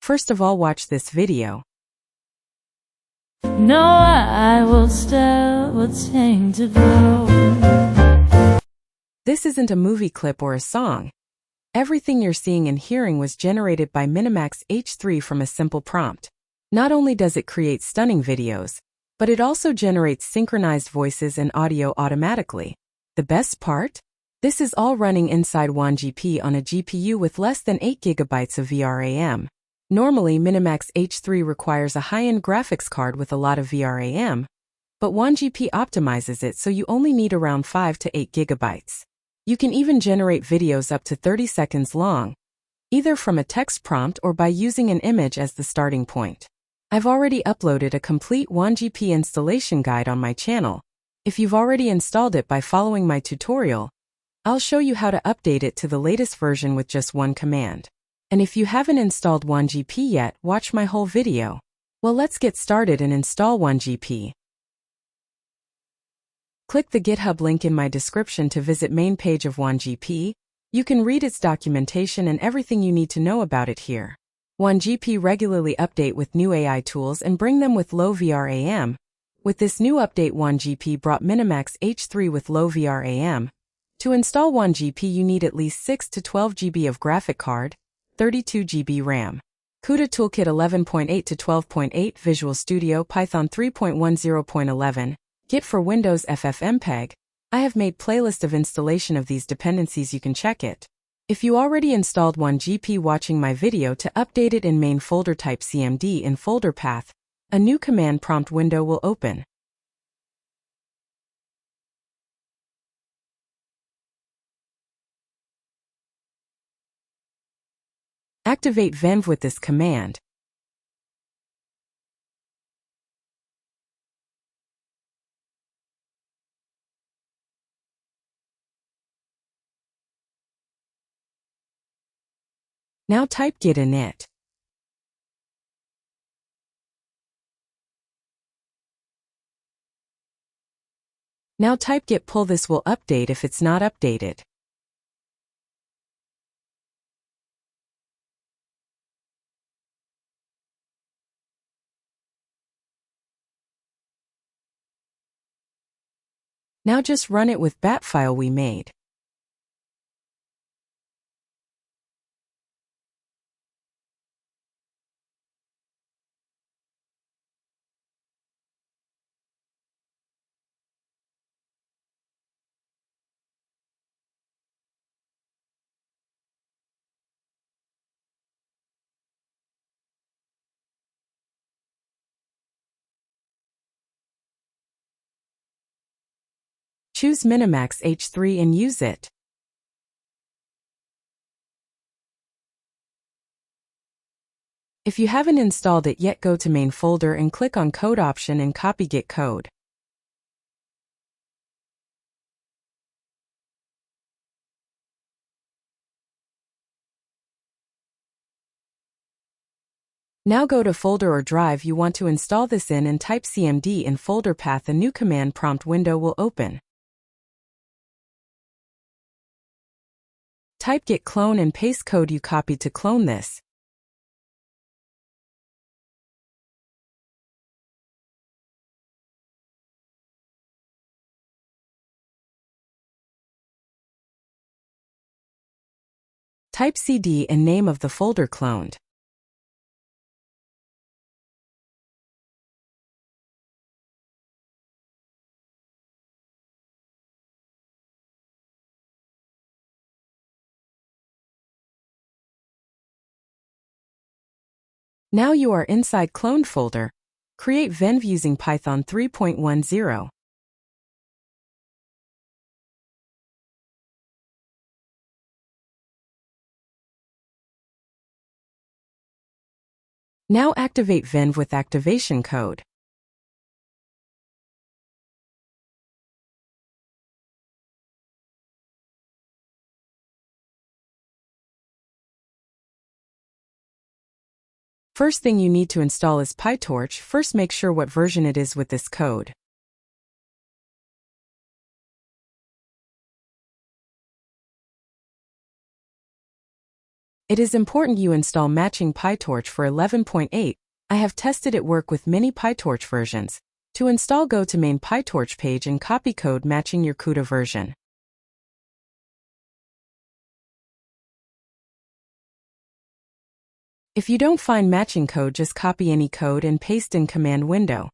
First of all, watch this video. No, I will still attain to glow. This isn't a movie clip or a song. Everything you're seeing and hearing was generated by MiniMax H3 from a simple prompt. Not only does it create stunning videos, but it also generates synchronized voices and audio automatically. The best part? This is all running inside WanGP on a GPU with less than 8 GB of VRAM. Normally, MiniMax H3 requires a high-end graphics card with a lot of VRAM, but WanGP optimizes it so you only need around 5 to 8 GB. You can even generate videos up to 30 seconds long, either from a text prompt or by using an image as the starting point. I've already uploaded a complete WanGP installation guide on my channel. If you've already installed it by following my tutorial, I'll show you how to update it to the latest version with just one command. And if you haven't installed WanGP yet, watch my whole video. Well, let's get started and install WanGP. Click the GitHub link in my description to visit main page of WanGP. You can read its documentation and everything you need to know about it here. WanGP regularly update with new AI tools and bring them with low VRAM. With this new update, WanGP brought MiniMax H3 with low VRAM. To install WanGP, you need at least 6 to 12 GB of graphic card, 32 GB RAM. CUDA Toolkit 11.8 to 12.8, Visual Studio, Python 3.10.11. Git for Windows, FFmpeg. I have made playlist of installation of these dependencies, you can check it. If you already installed WanGP watching my video, to update it in main folder, type cmd in folder path. A new command prompt window will open. Activate venv with this command. Now type git init. Now type git pull. This will update if it's not updated. Now just run it with bat file we made. Choose MiniMax H3 and use it. If you haven't installed it yet, go to main folder and click on code option and copy git code. Now go to folder or drive you want to install this in and type cmd in folder path. A new command prompt window will open. Type git clone and paste code you copied to clone this. Type cd and name of the folder cloned. Now you are inside cloned folder. Create venv using Python 3.10. Now activate venv with activation code. First thing you need to install is PyTorch. First, make sure what version it is with this code. It is important you install matching PyTorch for 11.8. I have tested it work with many PyTorch versions. To install, go to main PyTorch page and copy code matching your CUDA version. If you don't find matching code, just copy any code and paste in command window.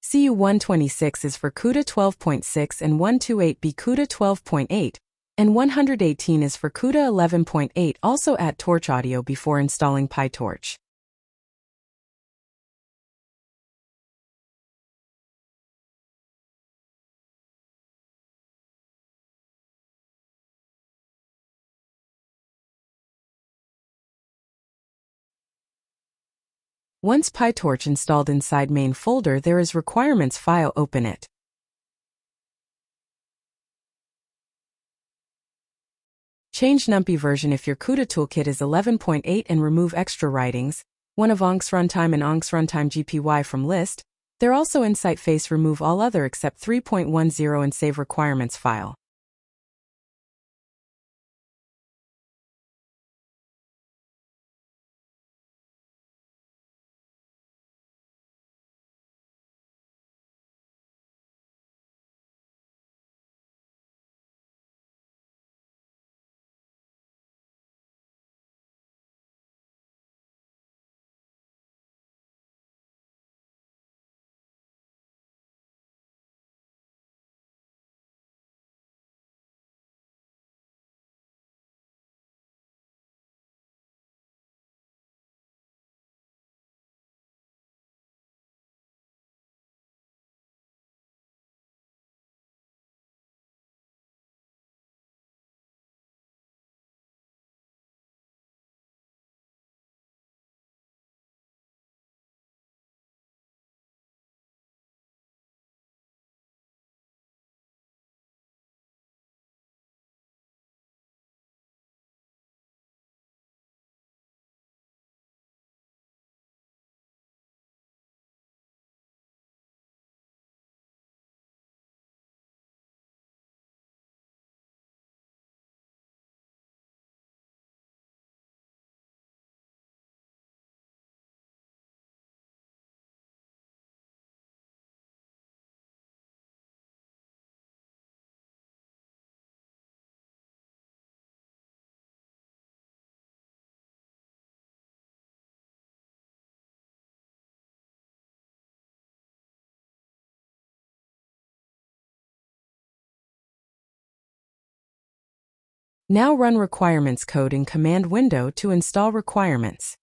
CU126 is for CUDA 12.6 and 128B CUDA 12.8, and 118 is for CUDA 11.8. Also add Torch Audio before installing PyTorch. Once PyTorch installed inside main folder, there is requirements file. Open it. Change NumPy version if your CUDA toolkit is 11.8 and remove extra writings, one of ONCS runtime and ONCS runtime GPY from list. There also insight face. Remove all other except 3.10 and save requirements file. Now run requirements code in command window to install requirements.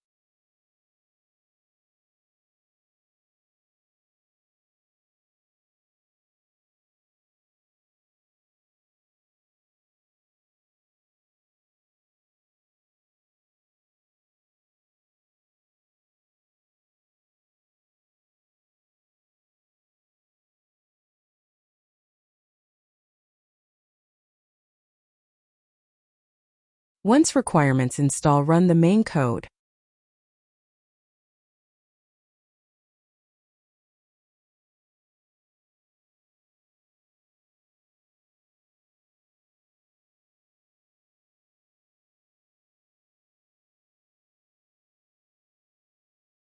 Once requirements install, run the main code.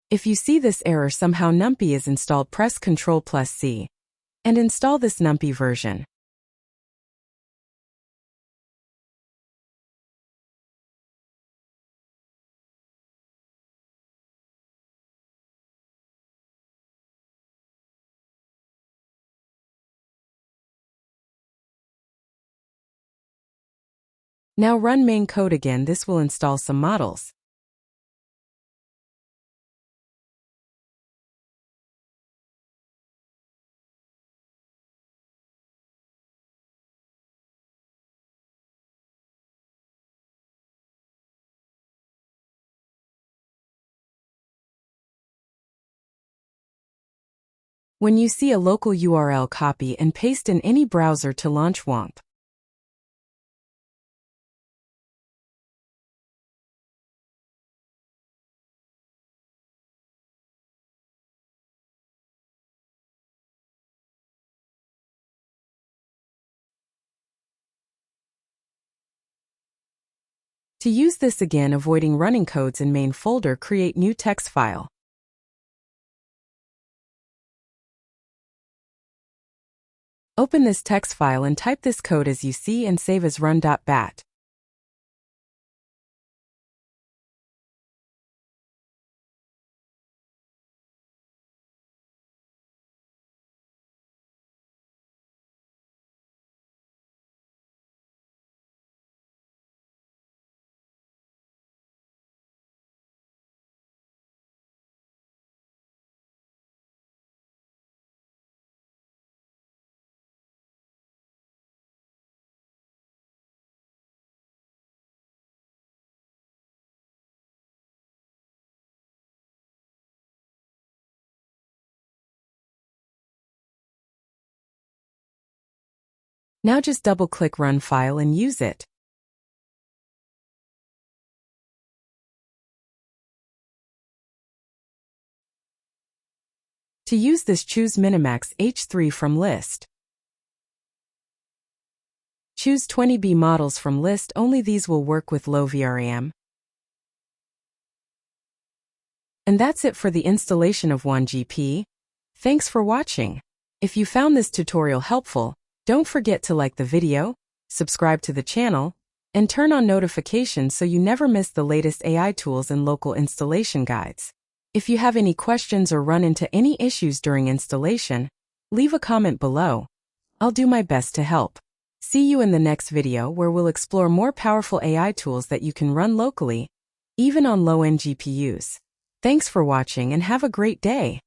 If you see this error somehow NumPy is installed, press Ctrl+C and install this NumPy version. Now run main code again. This will install some models. When you see a local URL, copy and paste in any browser to launch WanGP. To use this again, avoiding running codes in main folder, create new text file. Open this text file and type this code as you see and save as run.bat. Now just double-click Run File and use it. To use this, choose MiniMax H3 from list. Choose 20B models from list, only these will work with low VRAM. And that's it for the installation of WanGP. Thanks for watching. If you found this tutorial helpful, don't forget to like the video, subscribe to the channel, and turn on notifications so you never miss the latest AI tools and local installation guides. If you have any questions or run into any issues during installation, leave a comment below. I'll do my best to help. See you in the next video, where we'll explore more powerful AI tools that you can run locally, even on low-end GPUs. Thanks for watching and have a great day.